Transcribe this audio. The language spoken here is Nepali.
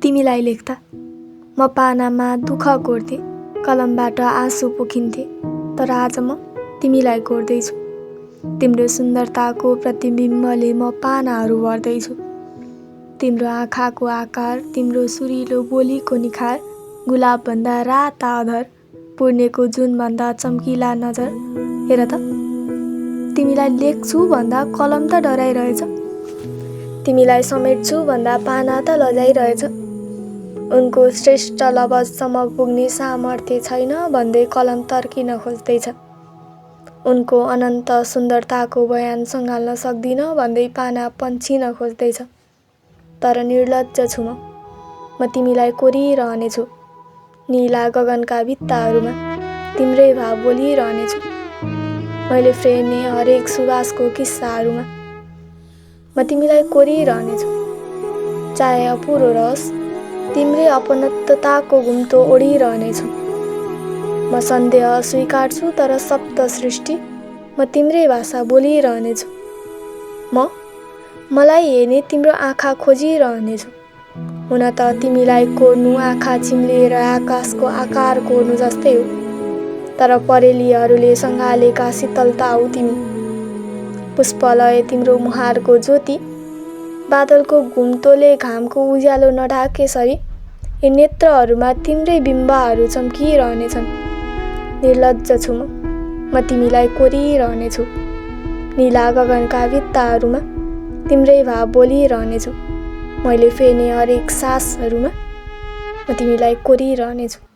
तिमीलाई लेख्दा म पानामा दुःख कोर्थे, कलमबाट आँसु पोखिन्थे, तर आज म तिमीलाई कोर्दैछु। तिम्रो सुन्दरताको प्रतिबिम्बले म पानाहरू भर्दैछु। तिम्रो आँखाको आकार, तिम्रो सुरिलो बोलीको निखार, गुलाबभन्दा राता अधर, पूर्णेको जुनभन्दा चम्किला नजर। हेर त, तिमीलाई लेख्छु भन्दा कलम त डराइरहेछ, तिमीलाई समेट्छु भन्दा पाना त लजाइरहेछ। उनको श्रेष्ठ लवजसम्म पुग्ने सामर्थ्य छैन भन्दै कलम तर्किन खोज्दैछ। उनको अनन्त सुन्दरताको बयान सँगाल्न सक्दिन भन्दै पाना पन्छिन खोज्दैछ। तर निर्लज्ज छु म तिमीलाई कोरिरहनेछु। नीला गगनका भित्ताहरूमा तिम्रै भाव बोलिरहनेछु। मैले फ्रेर्ने हरेक सुवासको किस्साहरूमा म तिमीलाई कोरिरहनेछु। चाहे अपुरो रहोस्, तिम्रै अपनत्वताको घुम्तो ओढिरहनेछु। म सन्देह स्वीकार्छु, तर सप्त सृष्टि म तिम्रै भाषा बोलिरहनेछु। मलाई हेर्ने तिम्रो आँखा खोजिरहनेछु। हुन त तिमीलाई कोर्नु आँखा चिम्लिएर आकाशको आकार कोर्नु जस्तै हो, तर परेलीहरूले सँगालेका शीतलता हौ तिमी। पुष्पलय तिम्रो मुहारको ज्योति, बादलको घुम्तोले घामको उज्यालो नढाकेसरी यी नेत्रहरूमा तिम्रै बिम्बहरू चम्किरहनेछन्। निर्लज्ज छु म तिमीलाई कोरिरहनेछु। नीला गगनका भित्ताहरूमा तिम्रै भाव बोलिरहनेछु। मैले फेर्ने हरेक सासहरूमा म तिमीलाई कोरिरहनेछु।